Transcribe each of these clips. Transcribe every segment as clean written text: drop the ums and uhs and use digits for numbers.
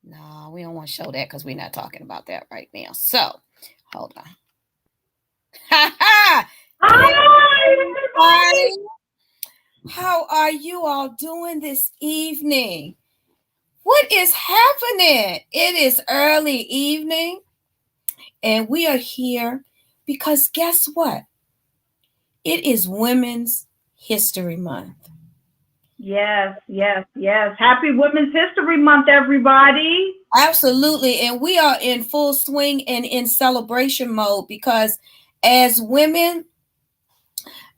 No, we don't want to show that because we're not talking about that right now. So, hold on. Ha ha! Hey, Hi, everybody. everybody. How are you all doing this evening? What is happening? It is early evening, and we are here because guess what? It is Women's History Month. Yes, yes, yes. Happy Women's History Month, everybody. Absolutely. And we are in full swing and in celebration mode because as women,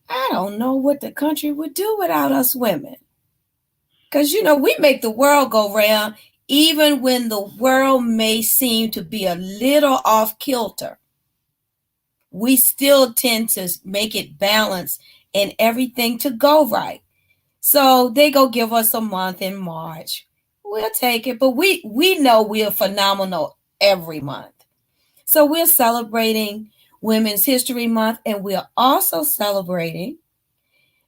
I don't know what the country would do without us women. Because, we make the world go round, even when the world may seem to be a little off kilter. We still tend to make it balance and everything to go right. So they go give us a month in March. We'll take it, but we know we're phenomenal every month. So we're celebrating Women's History Month, and we're also celebrating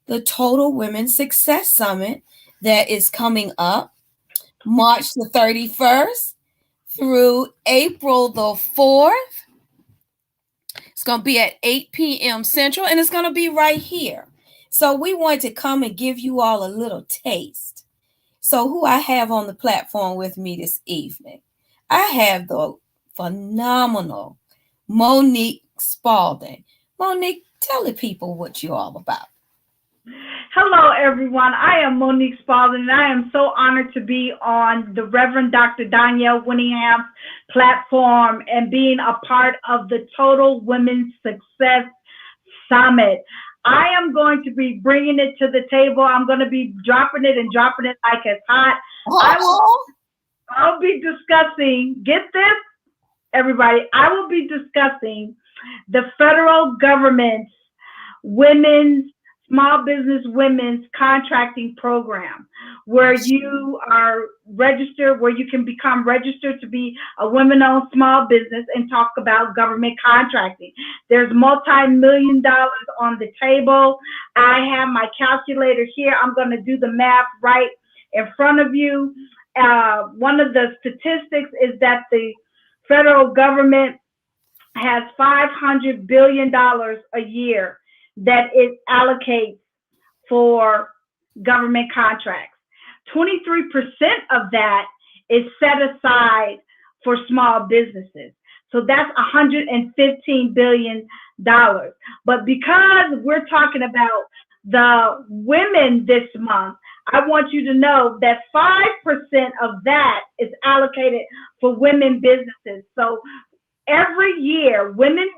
the Total Women's Success Summit that is coming up March the 31st through April the 4th. It's going to be at 8 p.m. Central, and it's going to be right here. So we want to come and give you all a little taste. So who I have on the platform with me this evening? I have the phenomenal Monique Spalding. Monique, tell the people what you're all about. Hello, everyone. I am Monique Spalding, and I am so honored to be on the Reverend Dr. Danielle Winningham's platform and being a part of the Total Women's Success Summit. I am going to be bringing it to the table. I'm going to be dropping it like it's hot. I'll be discussing, get this, everybody, I will be discussing the federal government's women's small business women's contracting program, where you are registered, where you can become registered to be a women-owned small business and talk about government contracting. There's multi-million dollars on the table. I have my calculator here. I'm going to do the math right in front of you. One of the statistics is that the federal government has $500 billion a year that it allocates for government contracts. 23% of that is set aside for small businesses. So that's $115 billion. But because we're talking about the women this month, I want you to know that 5% of that is allocated for women businesses. So every year, women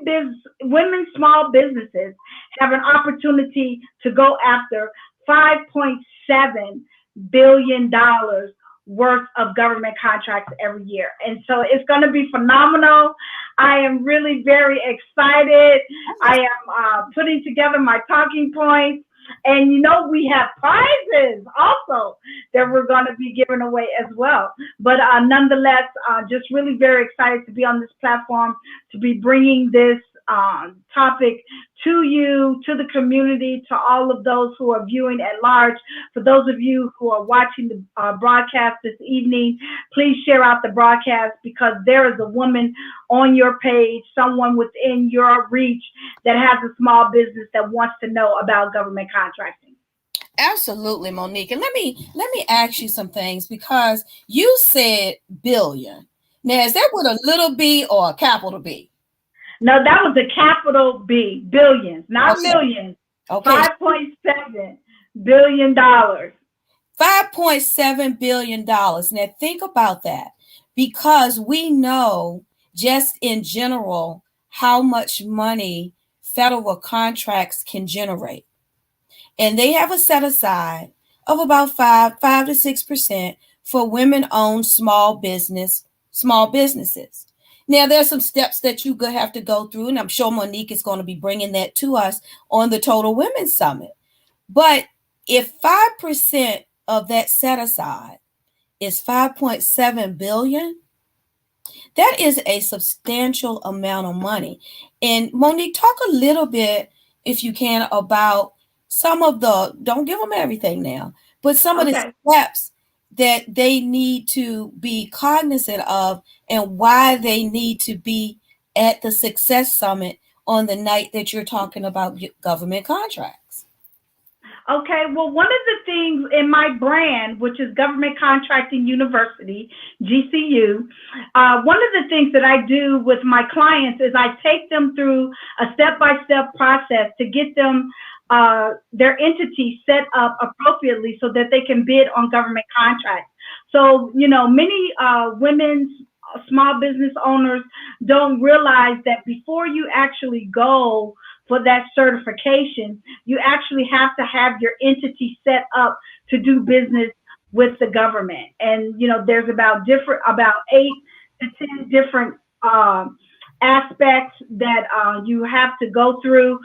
small businesses have an opportunity to go after $5.7 billion worth of government contracts every year. And so it's going to be phenomenal. I am really very excited. I am putting together my talking points. And we have prizes also that we're going to be giving away as well. But nonetheless, just really very excited to be on this platform, to be bringing this topic to you, to the community, to all of those who are viewing at large. For those of you who are watching the broadcast this evening, please share out the broadcast, because there is a woman on your page, someone within your reach that has a small business that wants to know about government contracting. Absolutely, Monique. And let me ask you some things, because you said billion. Now, is that with a little b or a capital B? No, that was a capital B, billions, not millions. Okay. $5.7 billion. $5.7 billion. Now, think about that, because we know just in general how much money federal contracts can generate. And they have a set aside of about 5 to 6% for women-owned small businesses. Now, there's some steps that you have to go through, and I'm sure Monique is going to be bringing that to us on the Total Women's Summit. But if 5% of that set aside is 5.7 billion, that is a substantial amount of money. And Monique, talk a little bit, if you can, about some of the, don't give them everything now, but some of the steps that they need to be cognizant of, and why they need to be at the Success Summit on the night that you're talking about government contracts? Okay, well, one of the things in my brand, which is Government Contracting University, GCU, one of the things that I do with my clients is I take them through a step-by-step process to get them their entity set up appropriately so that they can bid on government contracts. So, many women's small business owners don't realize that before you actually go for that certification, you actually have to have your entity set up to do business with the government. And there's about 8 to 10 different aspects that you have to go through.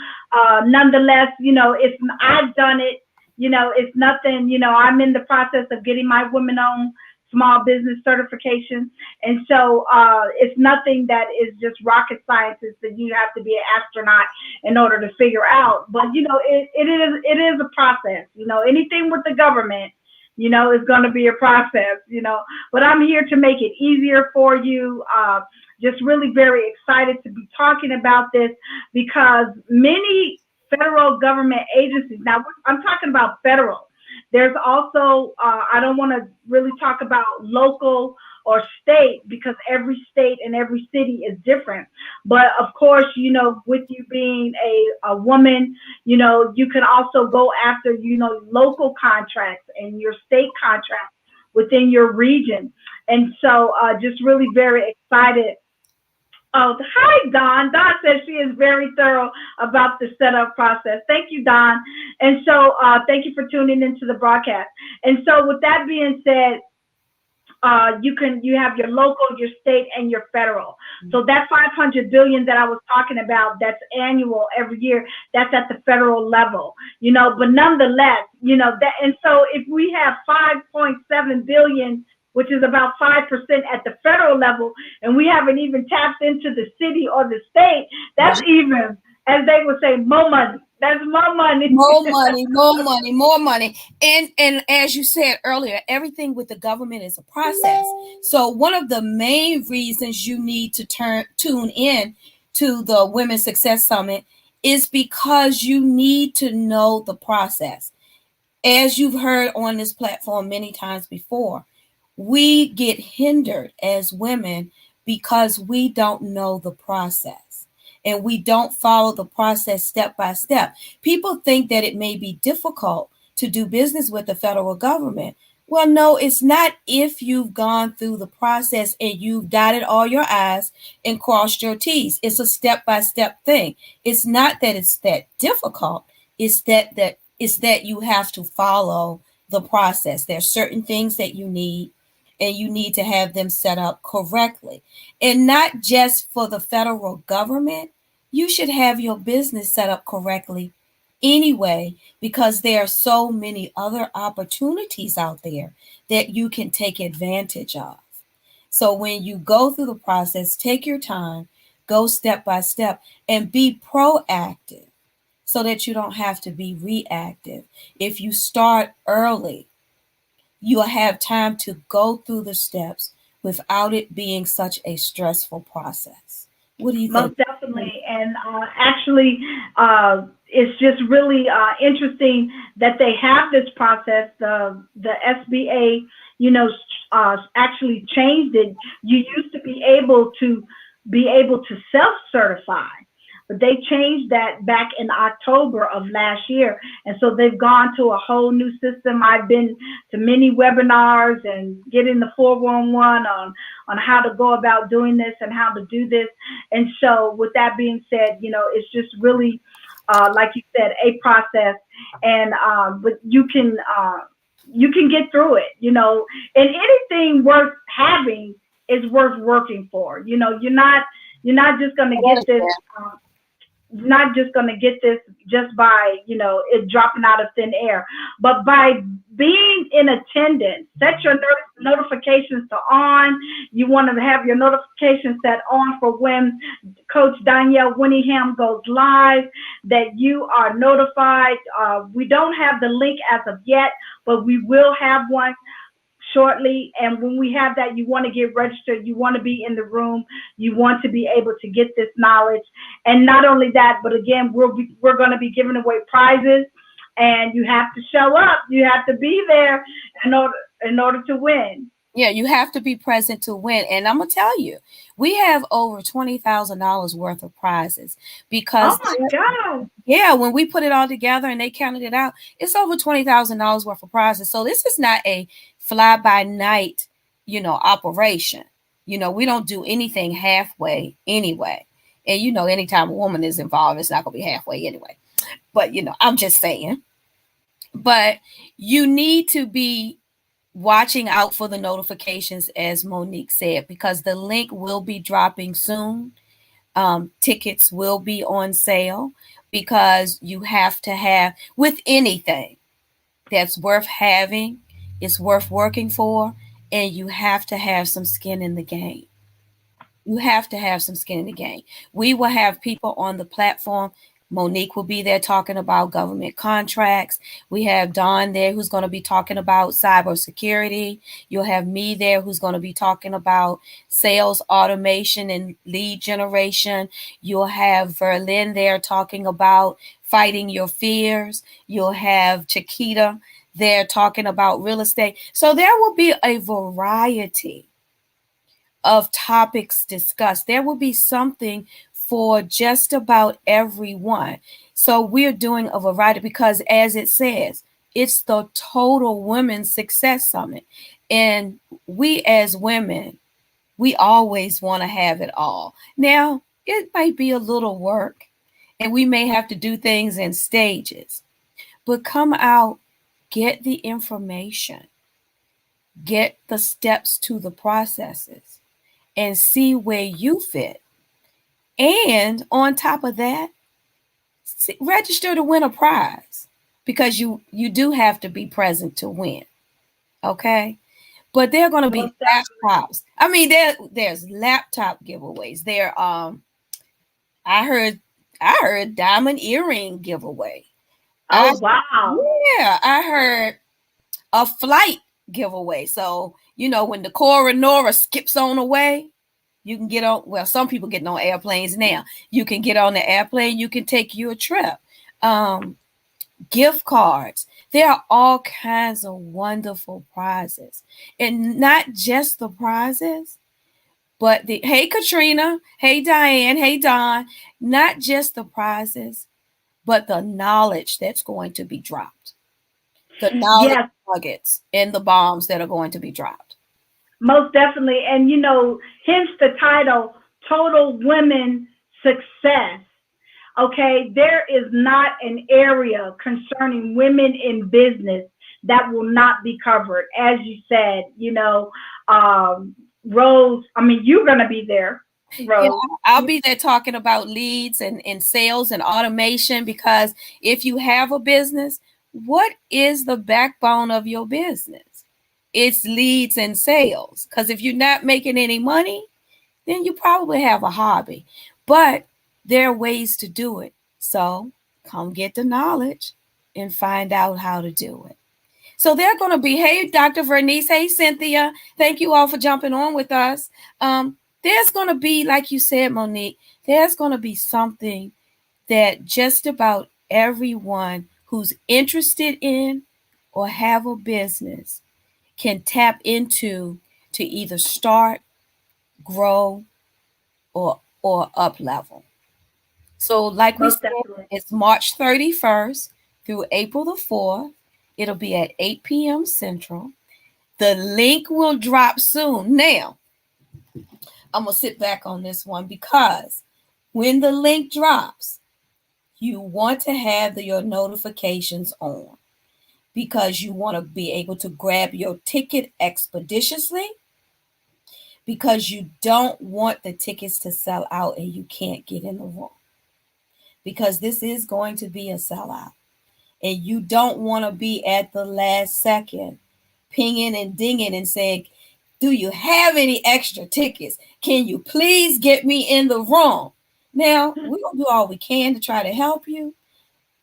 Nonetheless, it's I've done it. It's nothing. I'm in the process of getting my women-owned small business certification. And so it's nothing that is just rocket science that you have to be an astronaut in order to figure out. But, it is a process. Anything with the government, is going to be a process, But I'm here to make it easier for you. Just really very excited to be talking about this because many federal government agencies, now I'm talking about federal, there's also, I don't want to really talk about local or state because every state and every city is different. But of course, with you being a woman, you can also go after, local contracts and your state contracts within your region. And so just really very excited. Oh, hi, Don. Don says she is very thorough about the setup process. Thank you, Don. And so thank you for tuning into the broadcast. And so with that being said, you have your local, your state, and your federal. So that 500 billion that I was talking about, that's annual every year. That's at the federal level, But nonetheless, that. And so if we have 5.7 billion, which is about 5% at the federal level, and we haven't even tapped into the city or the state, that's even, as they would say, more money. That's more money. More money, more money, more money. And as you said earlier, everything with the government is a process. So one of the main reasons you need to tune in to the Women's Success Summit is because you need to know the process. As you've heard on this platform many times before, we get hindered as women because we don't know the process and we don't follow the process step by step. People think that it may be difficult to do business with the federal government. Well, no, it's not if you've gone through the process and you've dotted all your I's and crossed your T's. It's a step by step thing. It's not that it's that difficult. It's that you have to follow the process. There's certain things that you need, and you need to have them set up correctly. And not just for the federal government, you should have your business set up correctly anyway, because there are so many other opportunities out there that you can take advantage of. So when you go through the process, take your time, go step by step, and be proactive so that you don't have to be reactive. If you start early, you'll have time to go through the steps without it being such a stressful process. What do you think? Most definitely. And actually, it's just really interesting that they have this process. The SBA, actually changed it. You used to be able to self-certify, but they changed that back in October of last year. And so they've gone to a whole new system. I've been to many webinars and getting the 411 on how to go about doing this and how to do this. And so with that being said, it's just really, like you said, a process. And but you can get through it, and anything worth having is worth working for. You're not just going to get this. Not just going to get this just by, it dropping out of thin air, but by being in attendance. Set your notifications to on. You want to have your notifications set on for when Coach Danielle Winningham goes live, that you are notified. We don't have the link as of yet, but we will have one shortly. And when we have that, you want to get registered. You want to be in the room. You want to be able to get this knowledge. And not only that, but again, we're going to be giving away prizes, and you have to show up. You have to be there in order to win. Yeah, you have to be present to win. And I'm gonna tell you, we have over $20,000 worth of prizes Oh because my God. yeah, when we put it all together and they counted it out, it's over $20,000 worth of prizes. So this is not a fly by night, operation. We don't do anything halfway anyway. And anytime a woman is involved, it's not gonna be halfway anyway. But I'm just saying. But you need to be watching out for the notifications, as Monique said, because the link will be dropping soon. Tickets will be on sale because you have to have, with anything that's worth having, it's worth working for, and you have to have some skin in the game. You have to have some skin in the game. We will have people on the platform. Monique will be there talking about government contracts. We have Dawn there who's going to be talking about cybersecurity. You'll have me there who's going to be talking about sales automation and lead generation. You'll have Verlin there talking about fighting your fears. You'll have Chiquita there talking about real estate. So there will be a variety of topics discussed. There will be something for just about everyone. So we're doing a variety because, as it says, it's the Total Women's Success Summit. And we as women, we always want to have it all. Now, it might be a little work and we may have to do things in stages, but come out, get the information, get the steps to the processes, and see where you fit. And on top of that, register to win a prize because you do have to be present to win. Okay? But they're going to be Most definitely. laptops. I mean, there's laptop giveaways. I heard diamond earring giveaway. I Oh wow. Yeah, I heard a flight giveaway. So, when the Cora Nora skips on away, you can get on, well, some people getting on airplanes now. You can get on the airplane, you can take you a trip. Um, Gift cards. There are all kinds of wonderful prizes. And not just the prizes, but hey Katrina, hey Diane, hey Don, not just the prizes, but the knowledge that's going to be dropped. The knowledge Yes, nuggets and the bombs that are going to be dropped. most definitely. And hence the title, Total Women Success. Okay, there is not an area concerning women in business that will not be covered. As you said, Rose, I mean, you're going to be there, Yeah, Rose. I'll be there talking about leads and sales and automation because if you have a business, what is the backbone of your business? It's leads and sales. Because if you're not making any money, then you probably have a hobby. But there are ways to do it. So come get the knowledge and find out how to do it. So they're going to be, hey, Dr. Vernice, hey, Cynthia. Thank you all for jumping on with us. There's going to be, like you said, Monique, there's going to be something that just about everyone who's interested in or have a business can tap into to either start, grow, or up level. So, like we Most said, definitely. it's March 31st through April the 4th. It'll be at 8 p.m. Central. The link will drop soon. Now, I'm going to sit back on this one because when the link drops, you want to have your notifications on because you want to be able to grab your ticket expeditiously because you don't want the tickets to sell out and you can't get in the room because this is going to be a sellout and you don't want to be at the last second pinging and dinging and saying, do you have any extra tickets? Can you please get me in the room? Now, we're going to do all we can to try to help you,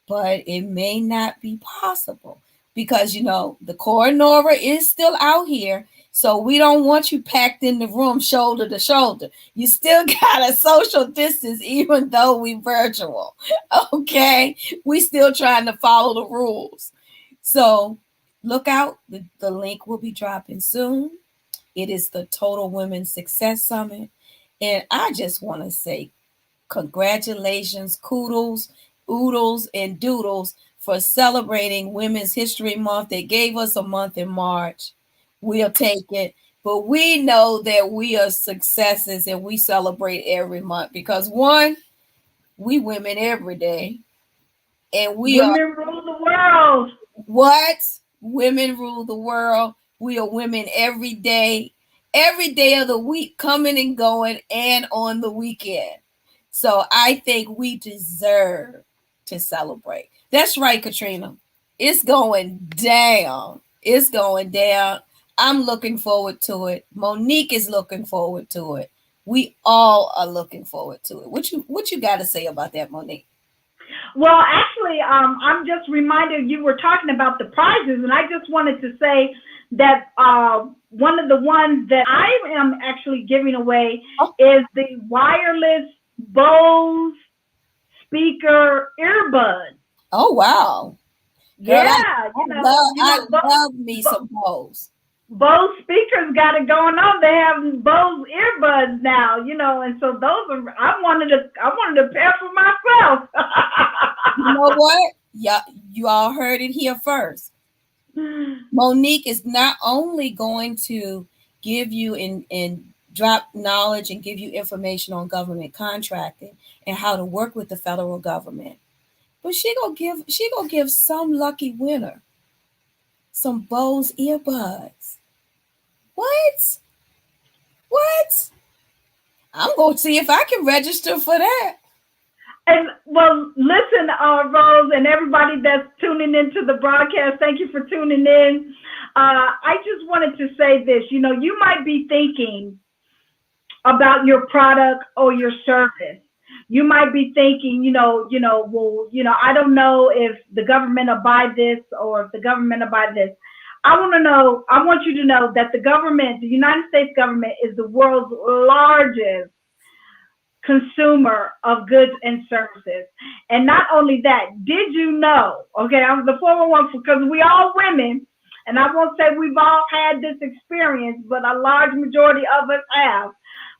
but it may not be possible. because the coroner is still out here. So we don't want you packed in the room shoulder to shoulder. You still got a social distance even though we virtual. Okay? We still trying to follow the rules. So look out. The link will be dropping soon. It is the Total Women's Success Summit. And I just want to say congratulations, kudos, oodles, and doodles for celebrating Women's History Month. They gave us a month in March. We'll take it. But we know that we are successes and we celebrate every month because one, we women every day. And we are Women rule the world. what? Women rule the world. We are women every day of the week, coming and going, and on the weekend. So I think we deserve to celebrate. That's right, Katrina. It's going down. It's going down. I'm looking forward to it. Monique is looking forward to it. We all are looking forward to it. What you got to say about that, Monique? Well, actually, I'm just reminded you were talking about the prizes, and I just wanted to say that one of the ones that I am actually giving away Oh, is the wireless Bose speaker earbud. oh wow. Girl, Yeah, I love me some hoes. Bose speakers got it going on. They have Bose earbuds now, and so those are. I wanted a pair for myself. You know what? Yeah, you all heard it here first. Monique is not only going to give you and drop knowledge and give you information on government contracting and how to work with the federal government, but she gonna give some lucky winner some Bose earbuds. What? What? I'm gonna see if I can register for that. And well, listen, Rose, and everybody that's tuning into the broadcast, thank you for tuning in. I just wanted to say this. You might be thinking about your product or your service. You might be thinking, well, I don't know if the government will buy this or if the government will buy this. I want you to know that the United States government is the world's largest consumer of goods and services. And not only that, did you know? Okay, I'm the 411 because we all women, and I won't say we've all had this experience, but a large majority of us have.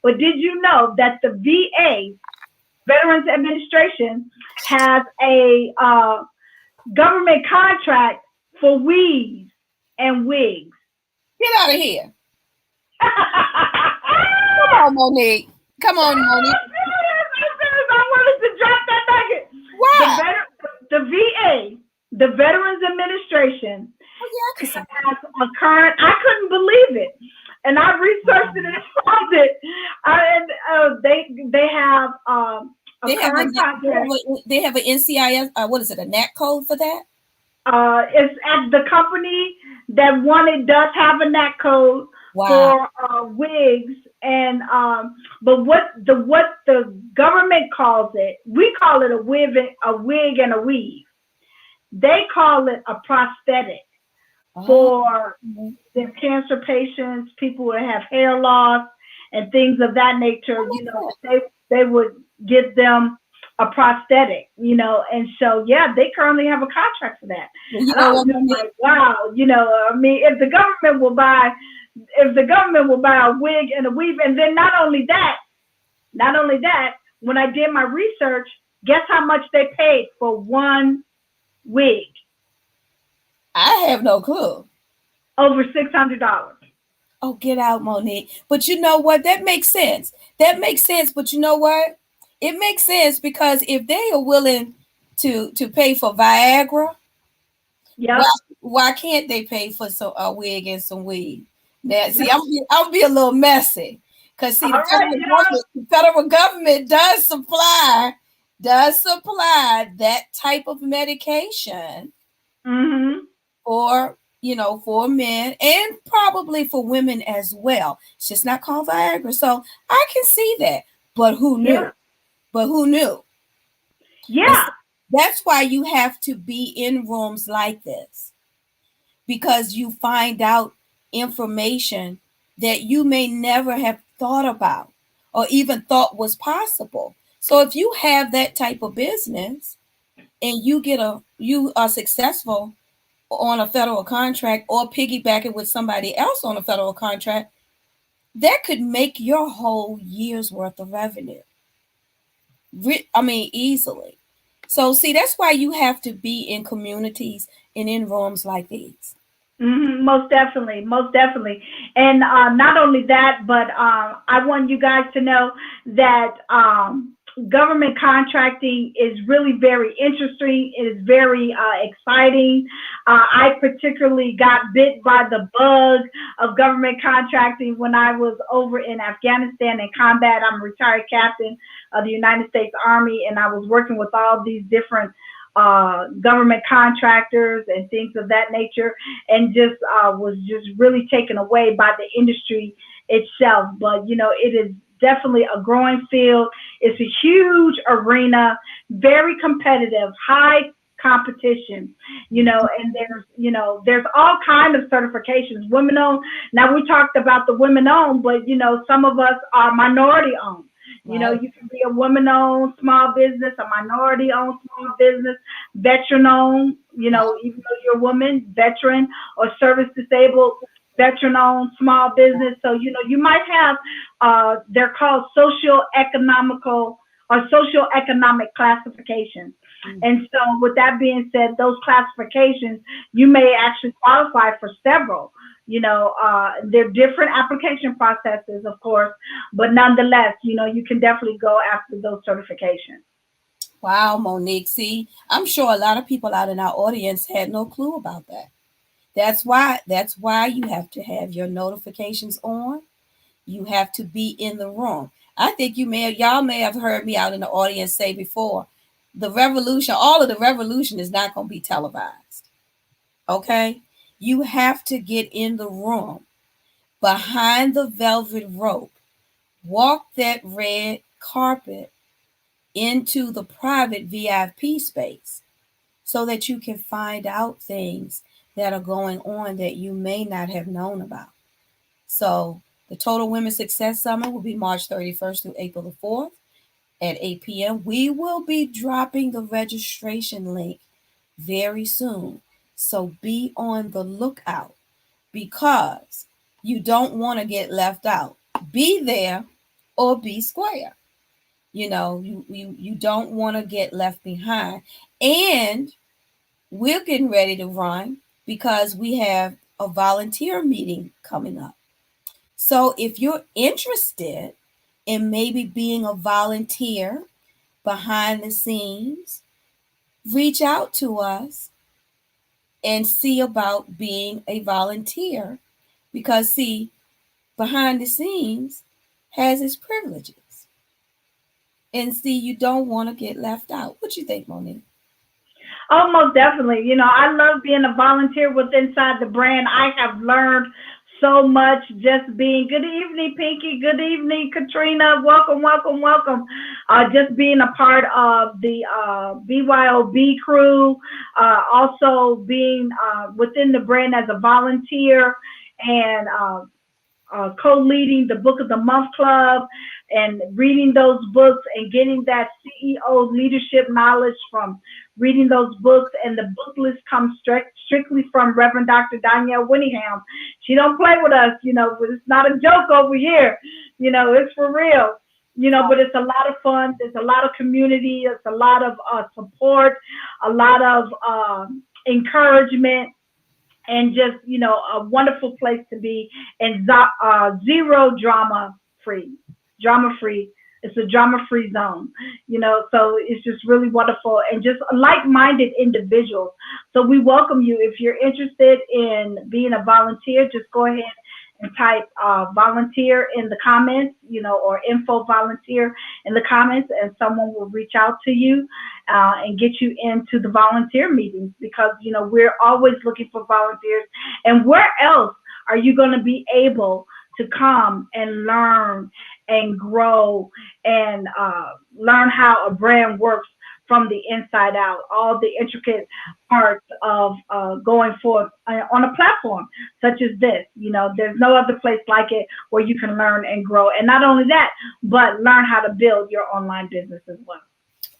But did you know that the VA, Veterans Administration, has a government contract for weaves and wigs? Get out of here. Come on, Monique. Come on, Monique. I wanted to drop that nugget. Why? The VA, the Veterans Administration, Oh, yeah, I can see has a current. I couldn't believe it, and I researched it and found it. They have a they have current contract. they have an NCIS. What is it? A NAT code for that? It's at the company that wanted does have a NAT code Wow. for wigs, and but what the government calls it, we call it a wig and a weave. They call it a prosthetic Oh, for the cancer patients, people who have hair loss and things of that nature. They would give them a prosthetic, and so yeah, they currently have a contract for that. well, you And know I was what, just Monique? like, wow, I mean, if the government will buy a wig and a weave, and then not only that, when I did my research, guess how much they paid for one wig? I have no clue. Over $600. Oh, get out, Monique. But you know what? That makes sense. That makes sense. But you know what? It makes sense because if they are willing to pay for Viagra, Yep. why can't they pay for some a wig and some weed? Now, see, I'll be a little messy because see, All right. the federal government does supply that type of medication Mm-hmm. for for men and probably for women as well. It's just not called Viagra, so I can see that. But who knew? Yeah. But who knew? And Yeah. that's why you have to be in rooms like this because you find out information that you may never have thought about or even thought was possible. So if you have that type of business and you are successful on a federal contract or piggyback it with somebody else on a federal contract, that could make your whole year's worth of revenue. I mean, easily. So, see, that's why you have to be in communities and in rooms like these. Most definitely, most definitely. And not only that, but I want you guys to know that government contracting is really very interesting. It is very exciting. I particularly got bit by the bug of government contracting when I was over in Afghanistan in combat. I'm a retired captain of the United States Army, and I was working with all these different government contractors and things of that nature, and just was just really taken away by the industry itself. But it is definitely a growing field. It's a huge arena, very competitive, high competition, and there's all kind of certifications, women owned. Now we talked about the women owned, but some of us are minority owned. Right. You can be a woman owned small business, a minority owned small business, veteran owned, even though you're a woman, veteran or service disabled, veteran owned small business. So, you might have, they're called social economical or social economic classifications. And so, with that being said, those classifications, you may actually qualify for several. They're different application processes, of course, but nonetheless, you can definitely go after those certifications. Wow, Monique. See, I'm sure a lot of people out in our audience had no clue about that. That's why you have to have your notifications on. You have to be in the room. I think y'all may have heard me out in the audience say before, the revolution, all of the revolution is not going to be televised. Okay? You have to get in the room behind the velvet rope, walk that red carpet into the private VIP space so that you can find out things that are going on that you may not have known about. So, the Total Women's Success Summit will be March 31st through April the 4th at 8 p.m. We will be dropping the registration link very soon. So, be on the lookout because you don't want to get left out. Be there or be square. You don't want to get left behind. And we're getting ready to run because we have a volunteer meeting coming up. So if you're interested in maybe being a volunteer behind the scenes, reach out to us and see about being a volunteer because, see, behind the scenes has its privileges. And see, you don't want to get left out. What you think, Monique? Oh, most definitely. I love being a volunteer with inside the brand. I have learned so much just being. Good evening, Pinky. Good evening, Katrina. Welcome, welcome, welcome. Just being a part of the BYOB crew, also being within the brand as a volunteer, and co-leading the Book of the Month Club and reading those books and getting that CEO leadership knowledge from reading those books. And the book list comes strictly from Reverend Dr. Danielle Winningham. She don't play with us, but it's not a joke over here. It's for real. But it's a lot of fun. There's a lot of community. It's a lot of support, a lot of encouragement, and just a wonderful place to be, and zero drama free. It's a drama free zone, so it's just really wonderful, and just like-minded individuals. So we welcome you. If you're interested in being a volunteer, just go ahead and type volunteer in the comments, or info volunteer in the comments, and someone will reach out to you and get you into the volunteer meetings, because, we're always looking for volunteers. And where else are you going to be able to come and learn and grow and learn how a brand works from the inside out, all the intricate parts of going forth on a platform such as this. There's no other place like it where you can learn and grow. And not only that, but learn how to build your online business as well.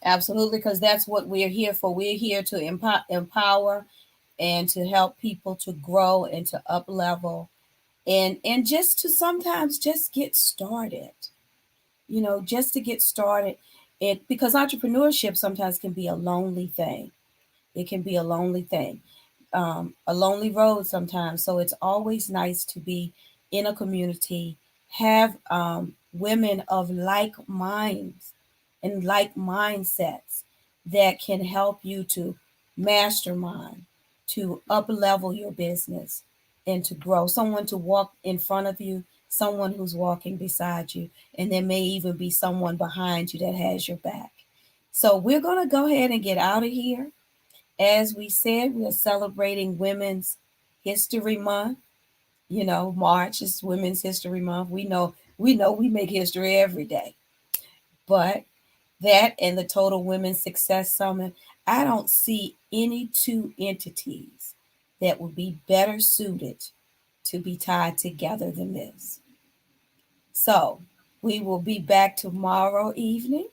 Absolutely, because that's what we're here for. We're here to empower and to help people to grow and to up level and just to sometimes just get started. Just to get started. Because entrepreneurship sometimes can be a lonely thing. It can be a lonely thing, a lonely road sometimes. So it's always nice to be in a community, have women of like minds and like mindsets that can help you to mastermind, to up level your business, and to grow. Someone to walk in front of you, someone who's walking beside you, and there may even be someone behind you that has your back. So we're going to go ahead and get out of here. As we said, we're celebrating Women's History Month. March is Women's History Month. We know we make history every day. But that and the Total Women's Success Summit, I don't see any two entities that would be better suited to be tied together than this. So we will be back tomorrow evening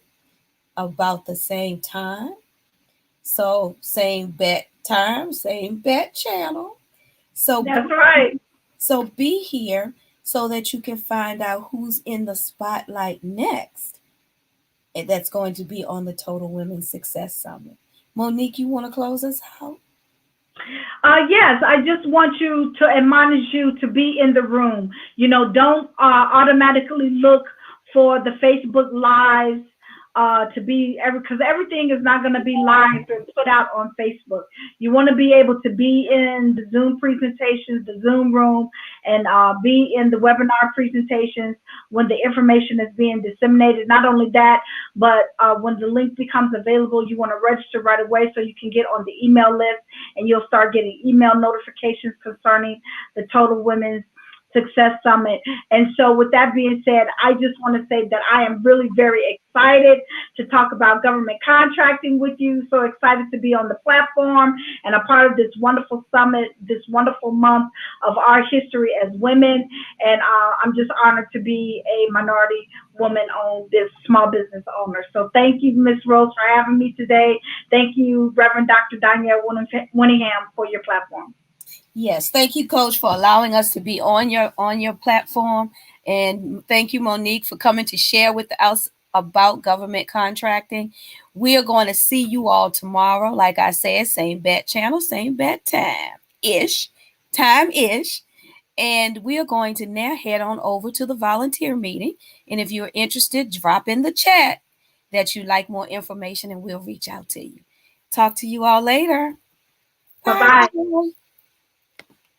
about the same time. So same bet time, same bet channel. So That's right. be here so that you can find out who's in the spotlight next. And that's going to be on the Total Women's Success Summit. Monique, you want to close us out? Yes, I just want you to admonish you to be in the room. Don't automatically look for the Facebook Lives to be because everything is not going to be live or put out on Facebook. You want to be able to be in the Zoom presentations, the Zoom room, and be in the webinar presentations when the information is being disseminated. Not only that, but when the link becomes available, you want to register right away so you can get on the email list and you'll start getting email notifications concerning the Total Women's Success Summit. And so with that being said, I just want to say that I am really very excited to talk about government contracting with you. So excited to be on the platform and a part of this wonderful summit, this wonderful month of our history as women. And I'm just honored to be a minority woman owned this small business owner. So thank you, Ms. Rose, for having me today. Thank you, Reverend Dr. Danielle Winningham, for your platform. Yes, thank you, Coach, for allowing us to be on your platform, and thank you, Monique, for coming to share with us about government contracting. We are going to see you all tomorrow. Like I said, same bat channel, same bat time ish, and we are going to now head on over to the volunteer meeting. And if you're interested, drop in the chat that you like more information, and we'll reach out to you. Talk to you all later. Bye bye. Bye.